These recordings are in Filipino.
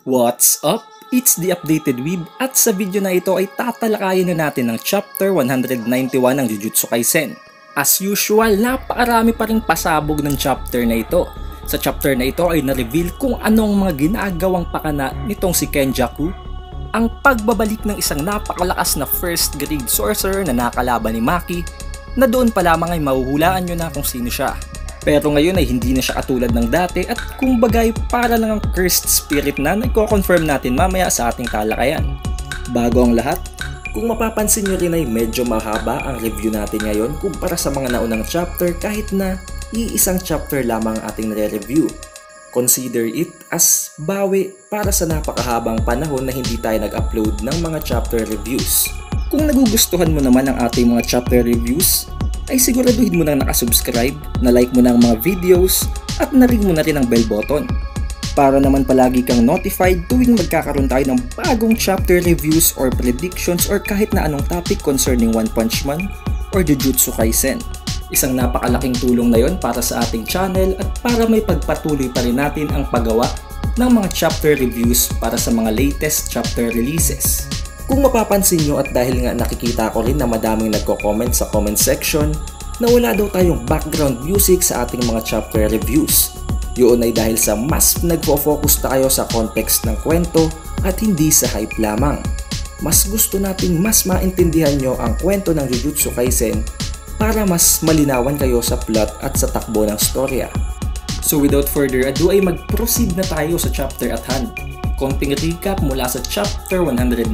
What's up? It's the Updated Weeb at sa video na ito ay tatalakayin na natin ang Chapter 191 ng Jujutsu Kaisen. As usual, napakarami pa ring pasabog ng chapter na ito. Sa chapter na ito ay na-reveal kung anong mga ginagawang pakana nitong si Kenjaku, ang pagbabalik ng isang napakalakas na first grade sorcerer na nakalaban ni Maki, na doon pa lamang ay mahuhulaan nyo na kung sino siya. Pero ngayon ay hindi na siya katulad ng dati at kumbagay para lang ang cursed spirit na nagko-confirm natin mamaya sa ating talakayan. Bago ang lahat, kung mapapansin nyo rin ay medyo mahaba ang review natin ngayon kumpara sa mga naunang chapter kahit na iisang chapter lamang ang ating nare-review. Consider it as bawi para sa napakahabang panahon na hindi tayo nag-upload ng mga chapter reviews. Kung nagugustuhan mo naman ang ating mga chapter reviews, ay siguraduhin mo nang nakasubscribe, na-like mo na ang mga videos, at na-ring mo na rin ang bell button. Para naman palagi kang notified tuwing magkakaroon tayo ng bagong chapter reviews or predictions or kahit na anong topic concerning One Punch Man or Jujutsu Kaisen. Isang napakalaking tulong na yon para sa ating channel at para may pagpatuloy pa rin natin ang paggawa ng mga chapter reviews para sa mga latest chapter releases. Kung mapapansin nyo at dahil nga nakikita ko rin na madaming nagko-comment sa comment section na wala daw tayong background music sa ating mga chapter reviews. Yun ay dahil sa mas nagfo-focus tayo sa context ng kwento at hindi sa hype lamang. Mas gusto nating mas maintindihan nyo ang kwento ng Jujutsu Kaisen para mas malinawan kayo sa plot at sa takbo ng storya. So without further ado ay mag-proceed na tayo sa chapter at hand. Konting recap mula sa chapter 190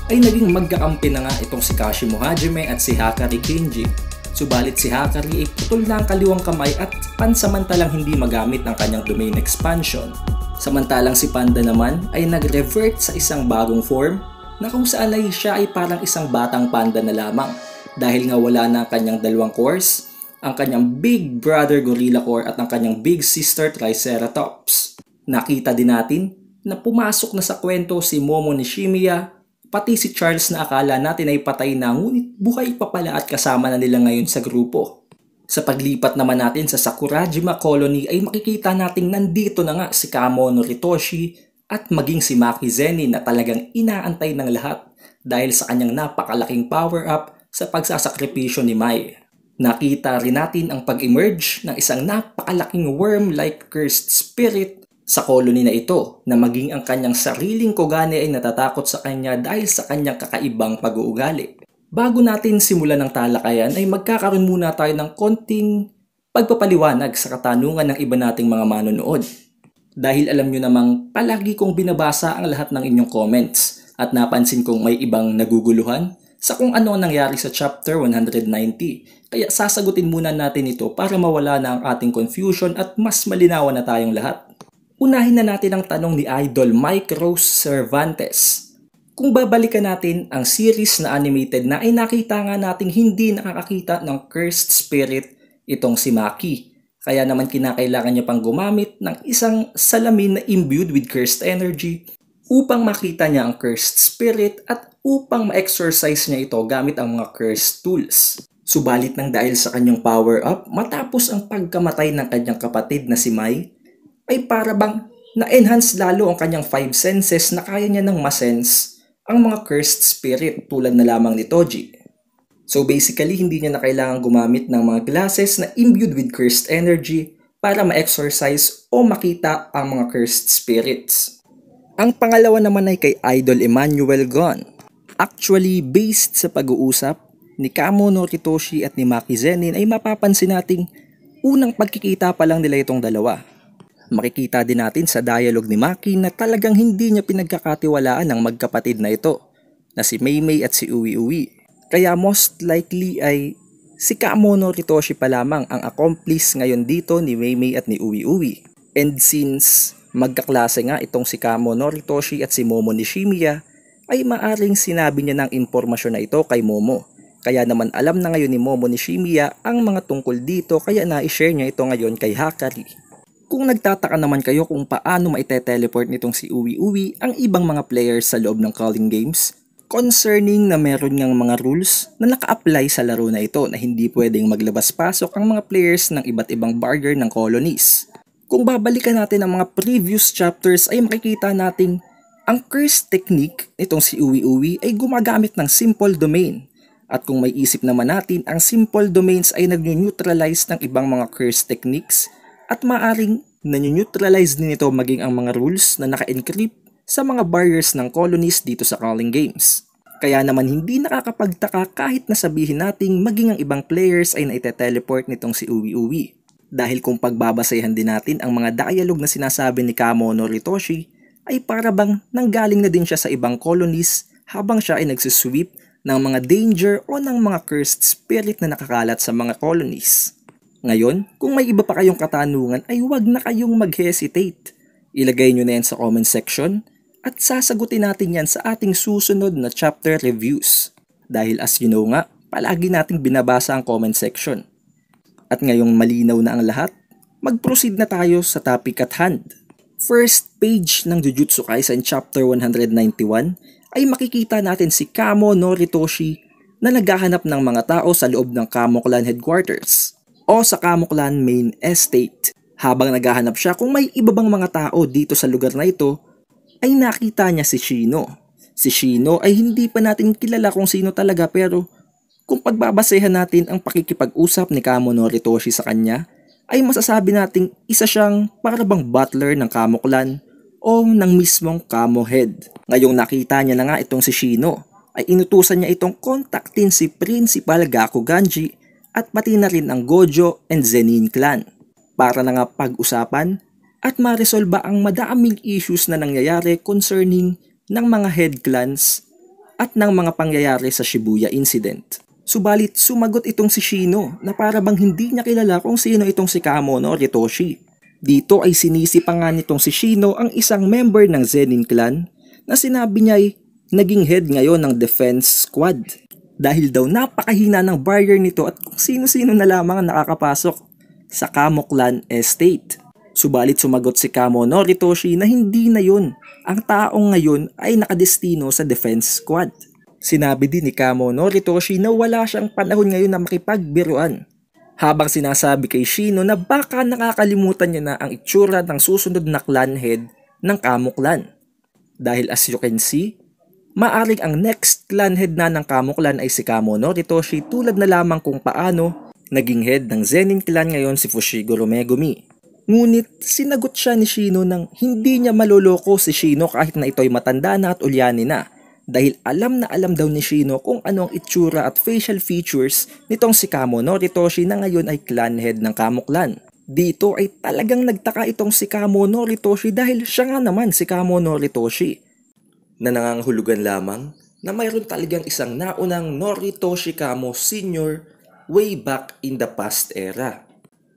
ay naging magkakampi na nga itong si Kashimo Hajime at si Hakari Kenji. Subalit si Hakari ay putol na ang kaliwang kamay at pansamantalang hindi magamit ang kanyang domain expansion. Samantalang si Panda naman ay nag-revert sa isang bagong form na kung saan ay siya ay parang isang batang panda na lamang dahil nga wala na ang kanyang dalawang cores, ang kanyang big brother Gorilla Core at ang kanyang big sister Triceratops. Nakita din natin na pumasok na sa kwento si Momo Nishimiya, pati si Charles na akala natin ay patay na ngunit buhay pa pala at kasama na nila ngayon sa grupo. Sa paglipat naman natin sa Sakurajima Colony ay makikita nating nandito na nga si Kamo Noritoshi at maging si Maki Zenin na talagang inaantay ng lahat dahil sa kanyang napakalaking power-up sa pagsasakripisyo ni Mai. Nakita rin natin ang pag-emerge ng isang napakalaking worm-like cursed spirit sa colony na ito na maging ang kanyang sariling Kogane ay natatakot sa kanya dahil sa kanyang kakaibang pag-uugali. Bago natin simulan ng talakayan ay magkakaroon muna tayo ng konting pagpapaliwanag sa katanungan ng iba nating mga manonood. Dahil alam nyo namang palagi kong binabasa ang lahat ng inyong comments at napansin kong may ibang naguguluhan sa kung ano ang nangyari sa chapter 190. Kaya sasagutin muna natin ito para mawala na ang ating confusion at mas malinawan na tayong lahat. Unahin na natin ang tanong ni Idol Mike Rose Cervantes. Kung babalikan natin ang series na animated na ay nakita nga nating hindi nakakakita ng cursed spirit itong si Maki. Kaya naman kinakailangan niya pang gumamit ng isang salamin na imbued with cursed energy upang makita niya ang cursed spirit at upang ma-exorcise niya ito gamit ang mga cursed tools. Subalit nang dahil sa kanyang power-up matapos ang pagkamatay ng kanyang kapatid na si Mai, ay para bang na-enhance lalo ang kanyang 5 senses na kaya niya nang masense ang mga cursed spirit tulad na lamang ni Toji. So basically, hindi niya na kailangan gumamit ng mga glasses na imbued with cursed energy para ma-exorcise o makita ang mga cursed spirits. Ang pangalawa naman ay kay Idol Emmanuel Gon. Actually, based sa pag-uusap ni Kamo Noritoshi at ni Maki Zenin ay mapapansin nating unang pagkikita pa lang nila itong dalawa. Makikita din natin sa dialogue ni Maki na talagang hindi niya pinagkakatiwalaan ang magkapatid na ito, na si Meimei at si Uwi Uwi. Kaya most likely ay si Kamo Noritoshi pa lamang ang accomplice ngayon dito ni Meimei at ni Uwi Uwi. And since magkaklase nga itong si Kamo Noritoshi at si Momo Nishimiya, ay maaring sinabi niya ng impormasyon na ito kay Momo. Kaya naman alam na ngayon ni Momo Nishimiya ang mga tungkol dito kaya na-share niya ito ngayon kay Hakari. Kung nagtataka naman kayo kung paano maite-teleport nitong si Uwi Uwi ang ibang mga players sa loob ng Calling Games, concerning na meron ngang mga rules na naka-apply sa laro na ito na hindi pwedeng maglabas-pasok ang mga players ng iba't ibang barrier ng colonies. Kung babalikan natin ang mga previous chapters ay makikita nating ang curse technique nitong si Uwi Uwi ay gumagamit ng simple domain. At kung may isip naman natin, ang simple domains ay nag-neutralize ng ibang mga curse techniques at maaring nag-neutralize din ito maging ang mga rules na naka-encrypt sa mga barriers ng colonies dito sa calling games. Kaya naman hindi nakakapagtaka kahit nasabihin nating maging ang ibang players ay naite-teleport nitong si Uwi Uwi. Dahil kung pagbabasehan din natin ang mga dialogue na sinasabi ni Kamo Noritoshi, ay para bang nanggaling na din siya sa ibang colonies habang siya ay nagsisweep ng mga danger o ng mga cursed spirit na nakakalat sa mga colonies. Ngayon, kung may iba pa kayong katanungan ay huwag na kayong mag-hesitate. Ilagay nyo na yan sa comment section at sasagutin natin yan sa ating susunod na chapter reviews. Dahil as you know nga, palagi nating binabasa ang comment section. At ngayong malinaw na ang lahat, mag-proceed na tayo sa topic at hand. First page ng Jujutsu Kaisen Chapter 191 ay makikita natin si Kamo Noritoshi na naghahanap ng mga tao sa loob ng Kamo Clan Headquarters o sa Kamo Clan Main Estate. Habang naghahanap siya kung may iba bang mga tao dito sa lugar na ito, ay nakita niya si Shino. Si Shino ay hindi pa natin kilala kung sino talaga pero kung pagbabasehan natin ang pakikipag-usap ni Kamo Noritoshi sa kanya, ay masasabi nating isa siyang parabang butler ng Kamo Clan o ng mismong Kamo Head. Ngayong nakita niya na nga itong si Shino, ay inutusan niya itong kontaktin si Principal Gaku Ganji at pati na rin ang Gojo and Zenin Clan para na nga pag-usapan at ma-resolba ang madaming issues na nangyayari concerning ng mga head clans at ng mga pangyayari sa Shibuya Incident. Subalit sumagot itong si Shino na para bang hindi niya kilala kung sino itong si Kamo Noritoshi. Dito ay sinisi pa nga nitong si Shino ang isang member ng Zenin Clan na sinabi niya ay naging head ngayon ng defense squad. Dahil daw napakahina ng barrier nito at kung sino-sino na lamang ang nakakapasok sa Kamo Clan Estate. Subalit sumagot si Kamo Noritoshi na hindi na yun. Ang taong ngayon ay nakadestino sa defense squad. Sinabi din ni Kamo Noritoshi na wala siyang panahon ngayon na makipagbiruan. Habang sinasabi kay Shino na baka nakakalimutan niya na ang itsura ng susunod na clan head ng Kamo Clan. Dahil as you can see, maaring ang next clan head na ng Kamo Clan ay si Kamo Noritoshi tulad na lamang kung paano naging head ng Zenin Clan ngayon si Fushiguro Megumi. Ngunit sinagot siya ni Shino nang hindi niya maloloko si Shino kahit na ito'y matanda na at ulyanin na. Dahil alam na alam daw ni Shino kung ano ang itsura at facial features nitong si Kamo Noritoshi na ngayon ay clan head ng Kamo Clan. Dito ay talagang nagtaka itong si Kamo Noritoshi dahil siya nga naman si Kamo Noritoshi na nangangahulugan lamang na mayroon talagang isang naunang Noritoshi Kamo Sr. way back in the past era.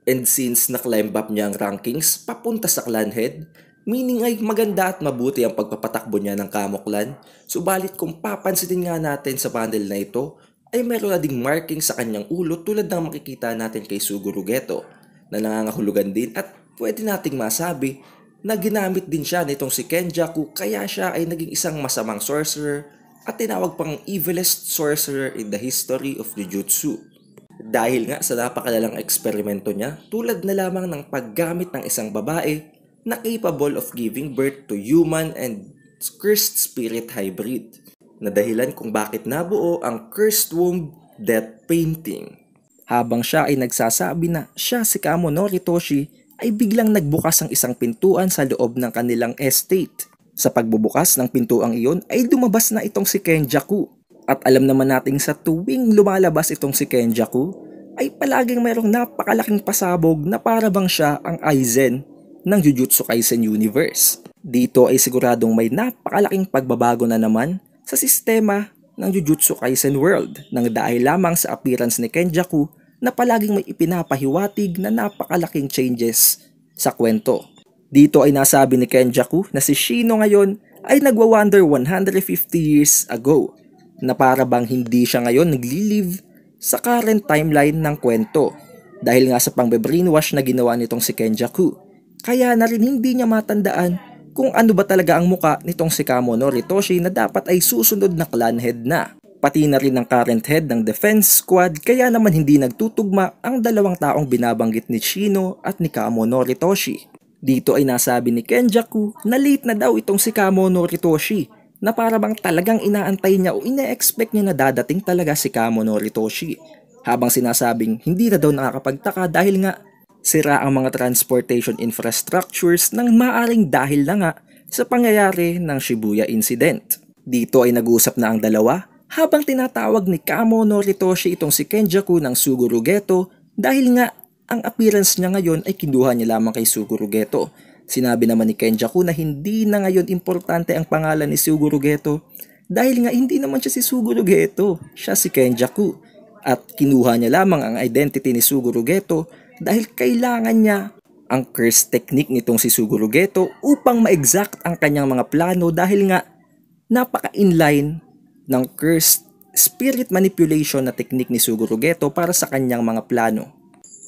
And since na-climb up niya ang rankings papunta sa clan head, meaning ay maganda at mabuti ang pagpapatakbo niya ng Kamo Clan. Subalit kung papansinin nga natin sa bundle na ito, ay meron na ding marking sa kanyang ulo tulad ng makikita natin kay Suguru Geto na nangangahulugan din at pwede nating masabi na ginamit din siya nitong si Kenjaku kaya siya ay naging isang masamang sorcerer at tinawag pang evilest sorcerer in the history of Jujutsu. Dahil nga sa napakalalang eksperimento niya tulad na lamang ng paggamit ng isang babae na capable of giving birth to human and cursed spirit hybrid, na dahilan kung bakit nabuo ang Cursed Womb Death Painting. Habang siya ay nagsasabi na siya si Kamo Noritoshi, ay biglang nagbukas ang isang pintuan sa loob ng kanilang estate. Sa pagbubukas ng pintuang iyon ay dumabas na itong si Kenjaku. At alam naman nating sa tuwing lumalabas itong si Kenjaku, ay palaging mayroong napakalaking pasabog na para bang siya ang Aizen ng Jujutsu Kaisen Universe. Dito ay siguradong may napakalaking pagbabago na naman sa sistema ng Jujutsu Kaisen World nang dahil lamang sa appearance ni Kenjaku na palaging may ipinapahiwatig na napakalaking changes sa kwento. Dito ay nasabi ni Kenjaku na si Shino ngayon ay nagwa-wonder 150 years ago na para bang hindi siya ngayon nagli-live sa current timeline ng kwento dahil nga sa pang-brainwash na ginawa nitong si Kenjaku. Kaya na rin hindi niya matandaan kung ano ba talaga ang muka nitong si Kamo Noritoshi na dapat ay susunod na clan head na. Pati na rin ang current head ng defense squad kaya naman hindi nagtutugma ang dalawang taong binabanggit ni Shino at ni Kamo Noritoshi. Dito ay nasabi ni Kenjaku na late na daw itong si Kamo no Ritoshi, na para bang talagang inaantay niya o ine-expect niya na dadating talaga si Kamo no Ritoshi. Habang sinasabing hindi na daw nakakapagtaka dahil nga sira ang mga transportation infrastructures nang maaring dahil na nga sa pangyayari ng Shibuya incident. Dito ay nag-uusap na ang dalawa habang tinatawag ni Kamo no Ritoshi itong si Kenjaku ng Suguru Geto dahil nga ang appearance niya ngayon ay kinuha niya lamang kay Suguru Geto. Sinabi naman ni Kenjaku na hindi na ngayon importante ang pangalan ni Suguru Geto dahil nga hindi naman siya si Suguru Geto, siya si Kenjaku. At kinuha niya lamang ang identity ni Suguru Geto dahil kailangan niya ang curse technique nitong si Suguru Geto upang ma-exact ang kanyang mga plano dahil nga napaka-inline ng cursed spirit manipulation na technique ni Suguru Geto para sa kanyang mga plano.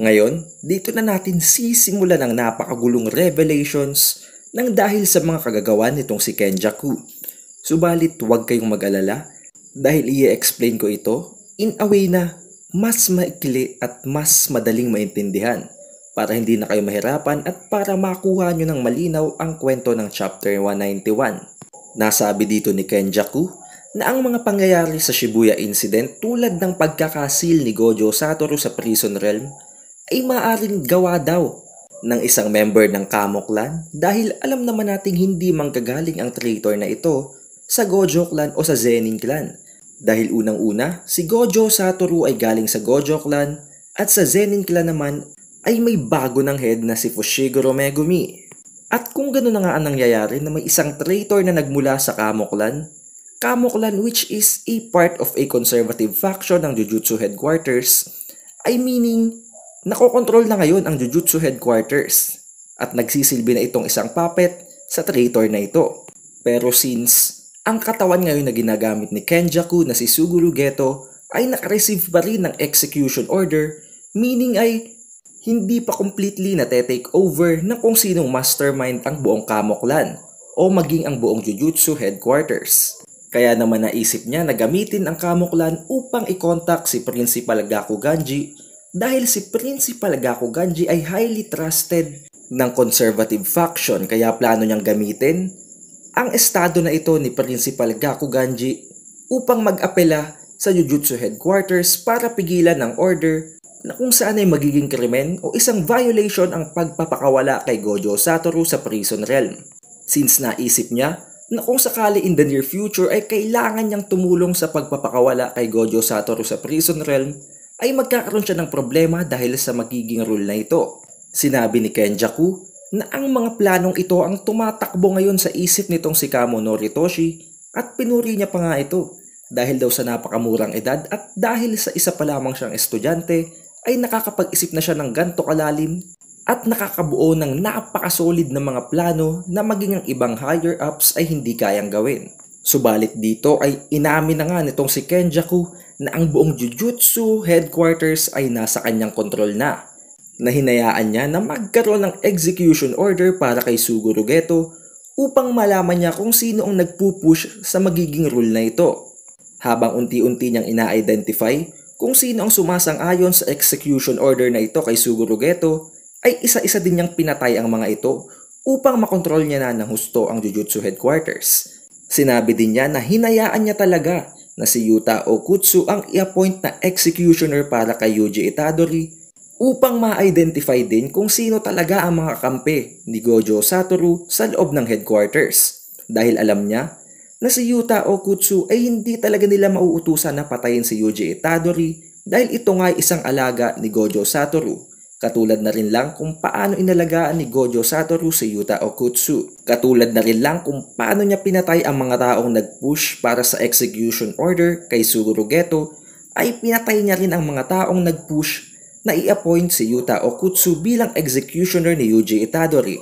Ngayon, dito na natin sisimulan ang napakagulong revelations nang dahil sa mga kagagawan nitong si Kenjaku. Subalit huwag kayong mag-alala dahil i-explain ko ito in a way na mas maikli at mas madaling maintindihan para hindi na kayo mahirapan at para makuha nyo ng malinaw ang kwento ng chapter 191. Nasabi dito ni Kenjaku na ang mga pangyayari sa Shibuya incident tulad ng pagkakasil ni Gojo Satoru sa Prison Realm ay maaaring gawa daw ng isang member ng Kamo Clan dahil alam naman nating hindi manggagaling ang traitor na ito sa Gojo Clan o sa Zenin Clan. Dahil unang-una, si Gojo Satoru ay galing sa Gojo Clan at sa Zenin Clan naman ay may bago ng head na si Fushiguro Megumi. At kung gano'n na nga ang nangyayari na may isang traitor na nagmula sa Kamo Clan which is a part of a conservative faction ng Jujutsu Headquarters, ay meaning nakokontrol na ngayon ang Jujutsu Headquarters at nagsisilbi na itong isang puppet sa traitor na ito. Pero since ang katawan ngayon na ginagamit ni Kenjaku na si Suguru Geto ay nakareceive pa rin ng execution order, meaning ay hindi pa completely na take over na kung sinong mastermind ang buong Kamo Clan o maging ang buong Jujutsu Headquarters. Kaya naman naisip niya na gamitin ang Kamo Clan upang i-contact si Principal Gakuganji dahil si Principal Gakuganji ay highly trusted ng conservative faction kaya plano niyang gamitin ang estado na ito ni Principal Gakuganji upang mag-apela sa Jujutsu Headquarters para pigilan ang order na kung saan ay magiging krimen o isang violation ang pagpapakawala kay Gojo Satoru sa Prison Realm. Since naisip niya na kung sakali in the near future ay kailangan niyang tumulong sa pagpapakawala kay Gojo Satoru sa Prison Realm, ay magkakaroon siya ng problema dahil sa magiging rule na ito. Sinabi ni Kenjaku na ang mga planong ito ang tumatakbo ngayon sa isip nitong si Kamo no Ritoshi at pinuri niya pa nga ito dahil daw sa napakamurang edad at dahil sa isa pa lamang siyang estudyante ay nakakapag-isip na siya ng ganto kalalim at nakakabuo ng napakasolid na mga plano na maging ang ibang higher-ups ay hindi kayang gawin. Subalit dito ay inamin na nga nitong si Kenjaku na ang buong Jujutsu Headquarters ay nasa kanyang kontrol na. Hinayaan niya na magkaroon ng execution order para kay Suguru Geto upang malaman niya kung sino ang nagpupush sa magiging rule na ito. Habang unti-unti niyang ina-identify kung sino ang sumasang-ayon sa execution order na ito kay Suguru Geto, ay isa-isa din niyang pinatay ang mga ito upang makontrol niya na ng husto ang Jujutsu Headquarters. Sinabi din niya na hinayaan niya talaga na si Yuta Okutsu ang i-appoint na executioner para kay Yuji Itadori upang ma-identify din kung sino talaga ang mga kampe ni Gojo Satoru sa loob ng headquarters. Dahil alam niya na si Yuta Okutsu ay hindi talaga nila mauutusan na patayin si Yuji Itadori dahil ito nga ay isang alaga ni Gojo Satoru. Katulad na rin lang kung paano inalagaan ni Gojo Satoru si Yuta Okutsu. Katulad na rin lang kung paano niya pinatay ang mga taong nag-push para sa execution order kay Suguru Geto, ay pinatay niya rin ang mga taong nag-push na i-appoint si Yuta Okutsu bilang executioner ni Yuji Itadori.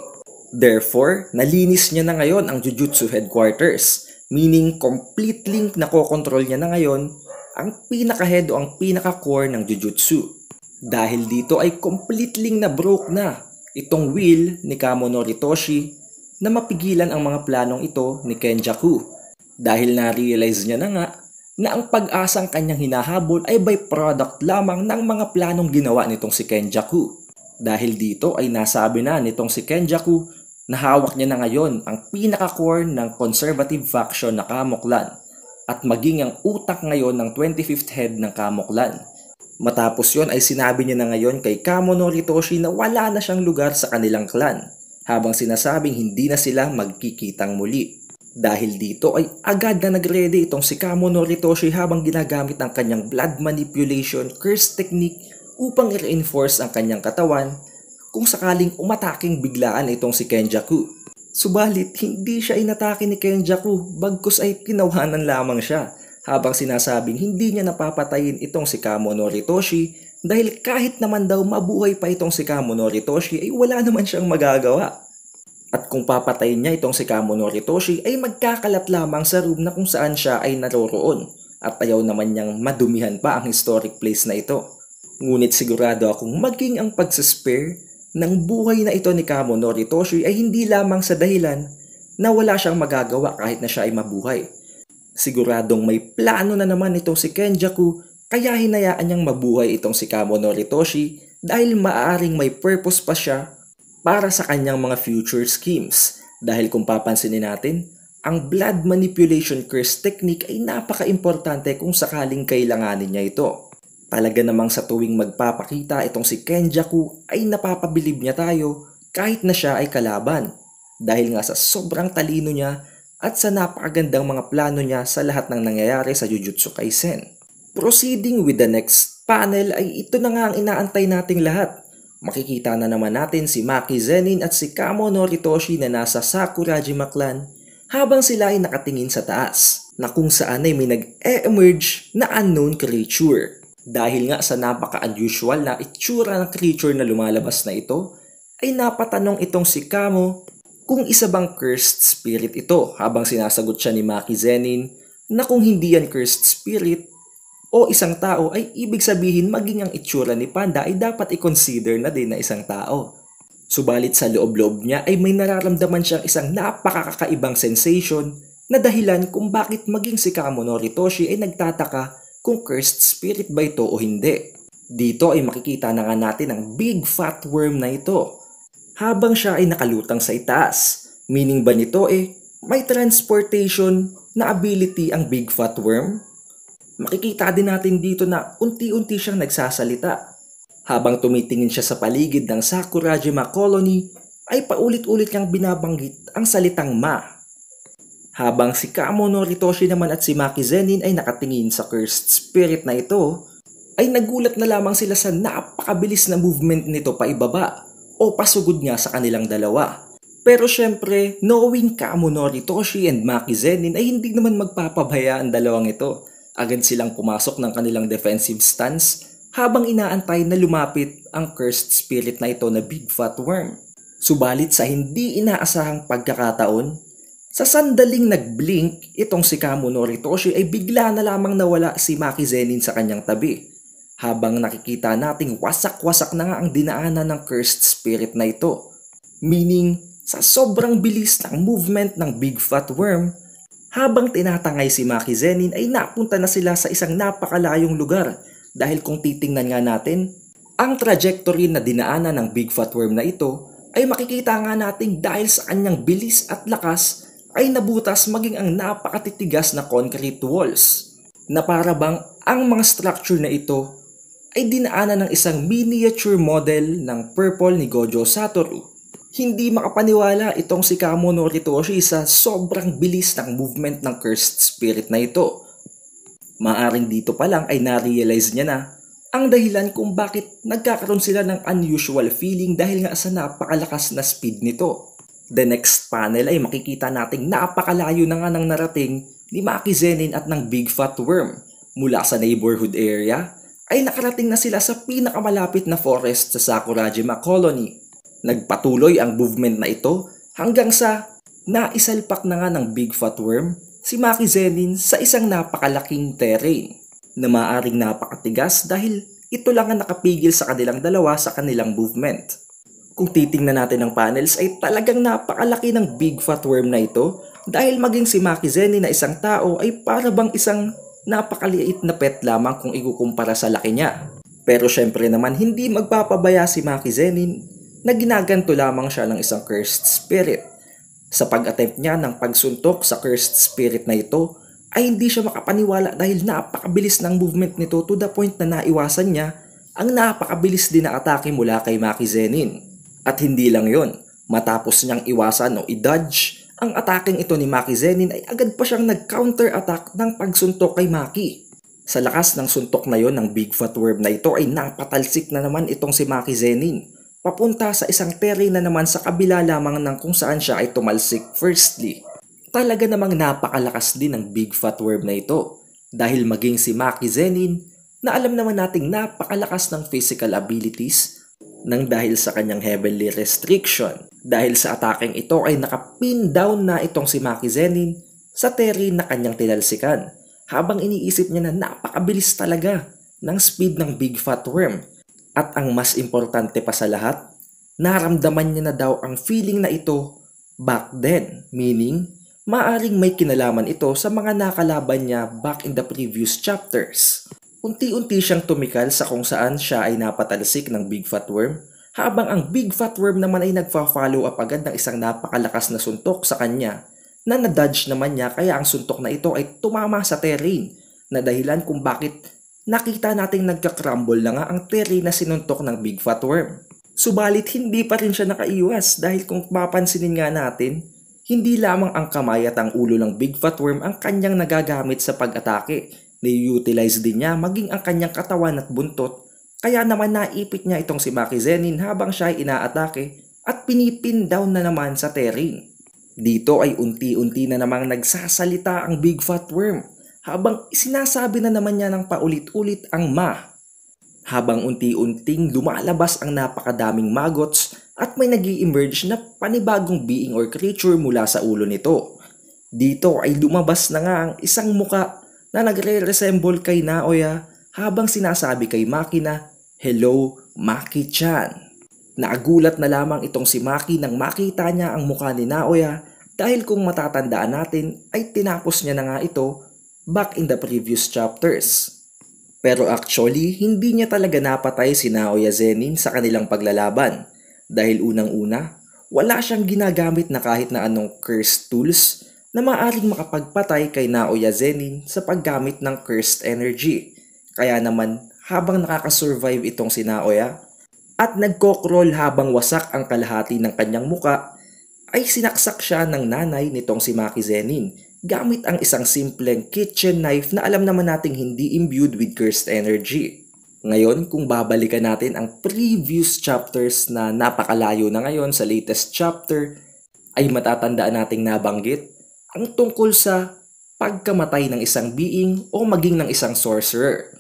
Therefore, nalinis niya na ngayon ang Jujutsu Headquarters, meaning completely nakokontrol niya na ngayon ang pinaka-head o ang pinaka-core ng Jujutsu. Dahil dito ay completely na broke na itong will ni Kamo no Ritoshi na mapigilan ang mga planong ito ni Kenjaku. Dahil na-realize niya na nga na ang pag-asang kanyang hinahabol ay byproduct lamang ng mga planong ginawa nitong si Kenjaku. Dahil dito ay nasabi na nitong si Kenjaku na hawak niya na ngayon ang pinaka-core ng conservative faction na Kamuklan at maging ang utak ngayon ng 25th head ng Kamuklan. Matapos yon ay sinabi niya na ngayon kay Kamo Noritoshi na wala na siyang lugar sa kanilang clan habang sinasabing hindi na sila magkikitang muli. Dahil dito ay agad na nag-ready itong si Kamo Noritoshi habang ginagamit ang kanyang blood manipulation curse technique upang i-reinforce ang kanyang katawan kung sakaling umataking biglaan itong si Kenjaku. Subalit hindi siya inatake ni Kenjaku bagkus ay tinawanan lamang siya habang sinasabing hindi niya napapatayin itong si Kamo Noritoshi dahil kahit naman daw mabuhay pa itong si Kamo Noritoshi ay wala naman siyang magagawa. At kung papatayin niya itong si Kamo Noritoshi ay magkakalat lamang sa room na kung saan siya ay naroroon at ayaw naman niyang madumihan pa ang historic place na ito. Ngunit sigurado akong maging ang pagsaspare ng buhay na ito ni Kamo Noritoshi ay hindi lamang sa dahilan na wala siyang magagawa kahit na siya ay mabuhay. Siguradong may plano na naman itong si Kenjaku kaya hinayaan niyang mabuhay itong si Kamo Noritoshi dahil maaaring may purpose pa siya para sa kanyang mga future schemes. Dahil kung papansinin natin, ang blood manipulation curse technique ay napaka-importante kung sakaling kailanganin niya ito. Talaga namang sa tuwing magpapakita itong si Kenjaku ay napapabilib niya tayo kahit na siya ay kalaban. Dahil nga sa sobrang talino niya at sa napakagandang mga plano niya sa lahat ng nangyayari sa Jujutsu Kaisen. Proceeding with the next panel ay ito na nga ang inaantay nating lahat. Makikita na naman natin si Maki Zenin at si Kamo Noritoshi na nasa Sakurajima clan habang sila ay nakatingin sa taas na kung saan ay may nag-e-emerge na unknown creature. Dahil nga sa napaka-unusual na itsura ng creature na lumalabas na ito, ay napatanong itong si Kamo kung isa bang cursed spirit ito habang sinasagot siya ni Maki Zenin na kung hindi yan cursed spirit o isang tao ay ibig sabihin maging ang itsura ni Panda ay dapat i-consider na din na isang tao. Subalit sa loob-loob niya ay may nararamdaman siyang isang napakakakaibang sensation na dahilan kung bakit maging si Kamo Noritoshi ay nagtataka kung cursed spirit ba ito o hindi. Dito ay makikita na nga natin ang big fat worm na ito habang siya ay nakalutang sa itaas. Meaning ba nito may transportation na ability ang big fat worm? Makikita din natin dito na unti-unti siyang nagsasalita. Habang tumitingin siya sa paligid ng Sakurajima Colony, ay paulit-ulit niyang binabanggit ang salitang ma. Habang si Kamo Noritoshi naman at si Maki Zenin ay nakatingin sa cursed spirit na ito, ay nagulat na lamang sila sa napakabilis na movement nito paibaba o pasugod nga sa kanilang dalawa. Pero syempre, knowing Kamo Noritoshi and Maki Zenin ay hindi naman magpapabaya ang dalawang ito. Agad silang pumasok ng kanilang defensive stance habang inaantay na lumapit ang cursed spirit na ito na big fat worm. Subalit sa hindi inaasahang pagkakataon, sa sandaling nag-blink itong si Kamo Noritoshi ay bigla na lamang nawala si Maki Zenin sa kanyang tabi. Habang nakikita nating wasak-wasak na nga ang dinaanan ng cursed spirit na ito. Meaning, sa sobrang bilis ng movement ng big fat worm, habang tinatangay si Maki Zenin ay napunta na sila sa isang napakalayong lugar dahil kung titingnan nga natin, ang trajectory na dinaanan ng big fat worm na ito ay makikita nga natin dahil sa kanyang bilis at lakas ay nabutas maging ang napakatitigas na concrete walls na para bang ang mga structure na ito ay dinaanan ng isang miniature model ng purple ni Gojo Satoru. Hindi makapaniwala itong si Kamo Noritoshi sa sobrang bilis ng movement ng cursed spirit na ito. Maaring dito pa lang ay na-realize niya na ang dahilan kung bakit nagkakaroon sila ng unusual feeling dahil nga sa napakalakas na speed nito. The next panel ay makikita nating napakalayo na nga ng narating ni Maki Zenin at ng big fat worm. Mula sa neighborhood area ay nakarating na sila sa pinakamalapit na forest sa Sakurajima Colony. Nagpatuloy ang movement na ito hanggang sa naisalpak na nga ng big fat worm si Maki Zenin sa isang napakalaking terrain na maaaring napakatigas dahil ito lang ang nakapigil sa kanilang dalawa sa kanilang movement. Kung titingnan natin ang panels ay talagang napakalaki ng big fat worm na ito dahil maging si Maki Zenin na isang tao ay para bang isang napakaliit na pet lamang kung ikukumpara sa laki niya. Pero syempre naman hindi magpapabaya si Maki Zenin na ginaganto lamang siya ng isang cursed spirit. Sa pag-attempt niya ng pagsuntok sa cursed spirit na ito ay hindi siya makapaniwala dahil napakabilis ng movement nito to the point na naiwasan niya ang napakabilis din na atake mula kay Maki Zenin. At hindi lang yon, matapos niyang iwasan o i-dodge ang ataking ito ni Maki Zenin ay agad pa siyang nag-counter attack ng pagsuntok kay Maki. Sa lakas ng suntok na yon ng Big Fat Worm na ito ay napatalsik na naman itong si Maki Zenin, papunta sa isang terrain na naman sa kabila lamang ng kung saan siya ay tumalsik firstly. Talaga namang napakalakas din ng Big Fat Worm na ito dahil maging si Maki Zenin na alam naman nating napakalakas ng physical abilities nang dahil sa kanyang heavenly restriction. Dahil sa atakeng ito ay nakapin down na itong si Maki Zenin sa terrain na kanyang tinalsikan. Habang iniisip niya na napakabilis talaga ng speed ng Big Fat Worm. At ang mas importante pa sa lahat, naramdaman niya na daw ang feeling na ito back then. Meaning, maaring may kinalaman ito sa mga nakalaban niya back in the previous chapters. Unti-unti siyang tumikal sa kung saan siya ay napatalsik ng Big Fat Worm, habang ang Big Fat Worm naman ay nagfa-follow up agad ng isang napakalakas na suntok sa kanya na na-dodge naman niya, kaya ang suntok na ito ay tumama sa terrain na dahilan kung bakit nakita nating nagka-crumble na nga ang terrain na sinuntok ng Big Fat Worm. Subalit hindi pa rin siya nakaiwas dahil kung papansinin nga natin, hindi lamang ang kamay at ang ulo ng Big Fat Worm ang kanyang nagagamit sa pag-atake. Ni-utilize din niya maging ang kanyang katawan at buntot, kaya naman naipit niya itong si Maki Zenin habang siya ay inaatake at pinipin down na naman sa terrain. Dito ay unti-unti na namang nagsasalita ang Big Fat Worm habang sinasabi na naman niya ng paulit-ulit ang ma. Habang unti-unting lumalabas ang napakadaming maggots at may nag-i-emerge na panibagong being or creature mula sa ulo nito. Dito ay lumabas na nga ang isang muka na nagre-resemble kay Naoya habang sinasabi kay Maki na, "Hello, Maki-chan." Nagulat na lamang itong si Maki nang makita niya ang mukha ni Naoya dahil kung matatandaan natin ay tinapos niya na nga ito back in the previous chapters. Pero actually, hindi niya talaga napatay si Naoya Zenin sa kanilang paglalaban dahil unang-una, wala siyang ginagamit na kahit na anong cursed tools na maaaring makapagpatay kay Naoya Zenin sa paggamit ng cursed energy. Kaya naman, habang nakakasurvive itong si Naoya at nagko-crawl habang wasak ang kalahati ng kanyang muka, ay sinaksak siya ng nanay nitong si Maki Zenin gamit ang isang simpleng kitchen knife na alam naman nating hindi imbued with cursed energy. Ngayon, kung babalikan natin ang previous chapters na napakalayo na ngayon sa latest chapter, ay matatandaan nating nabanggit ang tungkol sa pagkamatay ng isang being o maging ng isang sorcerer.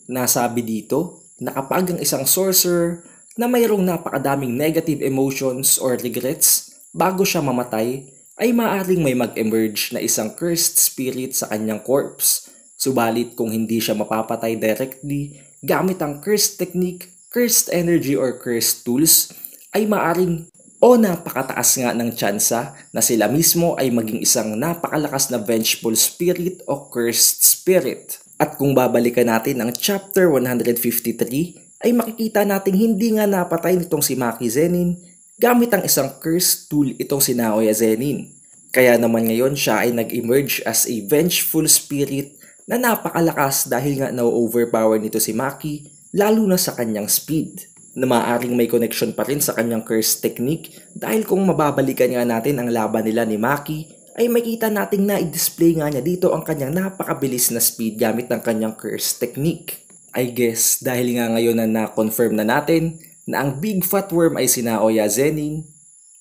Nasabi dito na kapag ang isang sorcerer na mayroong napakadaming negative emotions or regrets bago siya mamatay, ay maaaring may mag-emerge na isang cursed spirit sa kanyang corpse. Subalit kung hindi siya mapapatay directly gamit ang cursed technique, cursed energy or cursed tools, ay maaaring o napakataas nga ng tsansa na sila mismo ay maging isang napakalakas na vengeful spirit o cursed spirit. At kung babalikan natin ang chapter 153, ay makikita nating hindi nga napatay nitong si Maki Zenin gamit ang isang cursed tool itong si Naoya Zenin. Kaya naman ngayon siya ay nag-emerge as a vengeful spirit na napakalakas dahil nga na-overpower nito si Maki lalo na sa kanyang speed. Na maaaring may connection pa rin sa kanyang cursed technique dahil kung mababalikan nga natin ang laban nila ni Maki ay makita nating na-display nga niya dito ang kanyang napakabilis na speed gamit ng kanyang cursed technique. I guess dahil nga ngayon na na-confirm na natin na ang Big Fat Worm ay si Naoya Zenin,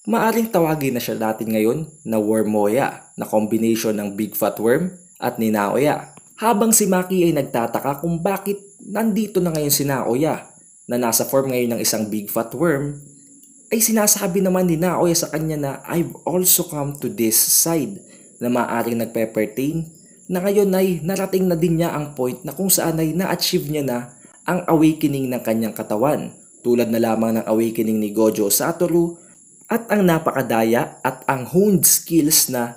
maaring tawagin na siya natin ngayon na Wormoya na combination ng Big Fat Worm at ni Naoya. Habang si Maki ay nagtataka kung bakit nandito na ngayon si Naoya na nasa form ngayon ng isang Big Fat Worm, ay sinasabi naman ni Naoya sa kanya na I've also come to this side na maaaring nagpe-pertain na ngayon ay narating na din niya ang point na kung saan ay na-achieve niya na ang awakening ng kanyang katawan, tulad na lamang ng awakening ni Gojo Satoru at ang napakadaya at ang honed skills na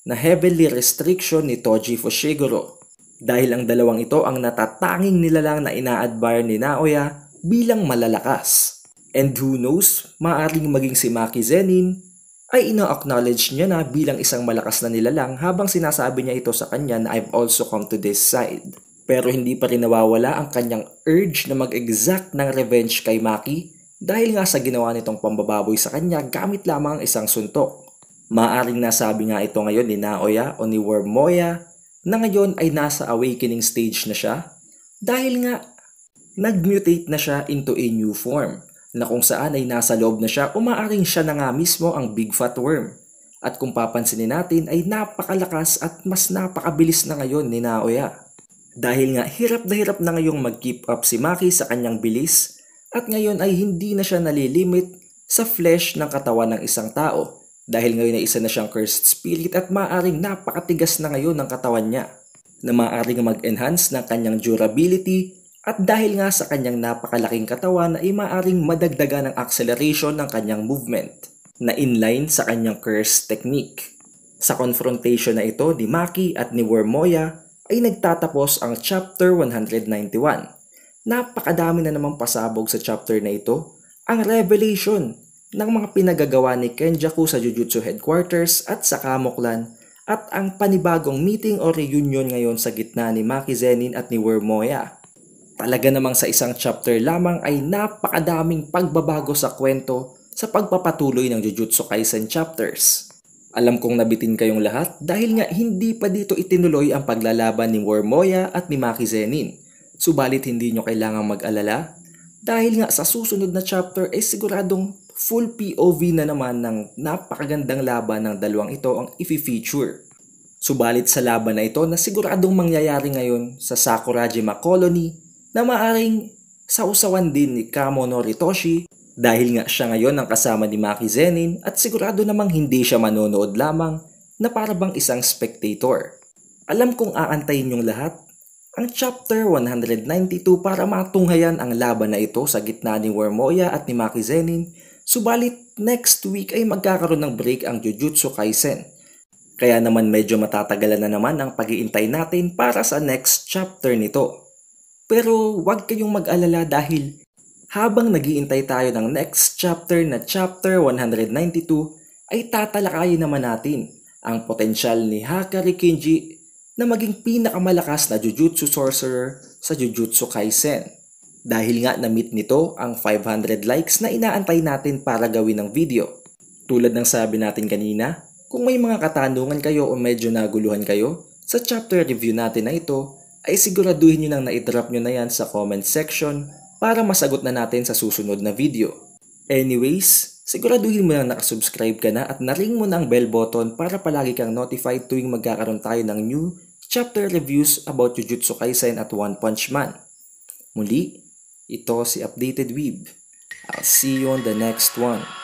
heavenly restriction ni Toji Fushiguro. Dahil ang dalawang ito ang natatanging nilalang na ina-admire ni Naoya bilang malalakas. And who knows, maaaring maging si Maki Zenin ay ina-acknowledge niya na bilang isang malakas na nilalang habang sinasabi niya ito sa kanya na I've also come to this side. Pero hindi pa rin nawawala ang kanyang urge na mag-exact ng revenge kay Maki dahil nga sa ginawa nitong pambababoy sa kanya gamit lamang ang isang suntok. Maaaring nasabi nga ito ngayon ni Naoya o ni Wormoya na ngayon ay nasa awakening stage na siya dahil nga nag-mutate na siya into a new form na kung saan ay nasa loob na siya o maaaring siya na nga mismo ang Big Fat Worm. At kung papansinin natin ay napakalakas at mas napakabilis na ngayon ni Naoya. Dahil nga hirap na ngayong mag-keep up si Maki sa kanyang bilis at ngayon ay hindi na siya nalilimit sa flesh ng katawan ng isang tao dahil ngayon ay isa na siyang cursed spirit at maaaring napakatigas na ngayon ng katawan niya na maaaring mag-enhance ng kanyang durability at dahil nga sa kanyang napakalaking katawan ay maaaring madagdagan ng acceleration ng kanyang movement na inline sa kanyang curse technique. Sa confrontation na ito ni Maki at ni Wormoya ay nagtatapos ang chapter 191. Napakadami na namang pasabog sa chapter na ito, ang revelation ng mga pinagagawa ni Kenjaku sa Jujutsu Headquarters at sa Kamoklan at ang panibagong meeting o reunion ngayon sa gitna ni Maki Zenin at ni Wormoya. Talaga namang sa isang chapter lamang ay napakadaming pagbabago sa kwento sa pagpapatuloy ng Jujutsu Kaisen chapters. Alam kong nabitin kayong lahat dahil nga hindi pa dito itinuloy ang paglalaban ni Wormoya at ni Maki Zenin. Subalit hindi nyo kailangang mag-alala dahil nga sa susunod na chapter ay siguradong full POV na naman ng napakagandang laban ng dalawang ito ang i-feature. Subalit sa laban na ito na siguradong mangyayari ngayon sa Sakurajima Colony na maaring sausawan din ni Kamo no Ritoshi dahil nga siya ngayon ang kasama ni Maki Zenin at sigurado namang hindi siya manonood lamang na para bang isang spectator. Alam kong aantayin yung lahat ang chapter 192 para matunghayan ang laban na ito sa gitna ni Wormoya at ni Maki Zenin. Subalit next week ay magkakaroon ng break ang Jujutsu Kaisen. Kaya naman medyo matatagalan na naman ang pag-iintay natin para sa next chapter nito. Pero huwag kayong mag-alala dahil habang nag-iintay tayo ng next chapter na chapter 192 ay tatalakayin naman natin ang potensyal ni Hakari Kinji na maging pinakamalakas na Jujutsu Sorcerer sa Jujutsu Kaisen. Dahil nga na-meet nito ang 500 likes na inaantay natin para gawin ng video. Tulad ng sabi natin kanina, kung may mga katanungan kayo o medyo naguluhan kayo sa chapter review natin na ito, ay siguraduhin nyo nang na-drop nyo na yan sa comment section para masagot na natin sa susunod na video. Anyways, siguraduhin mo nang nakasubscribe ka na at na-ring mo na ang bell button para palagi kang notified tuwing magkakaroon tayo ng new chapter reviews about Jujutsu Kaisen at One Punch Man. Muli, ito si Updated Weeb. I'll see you on the next one.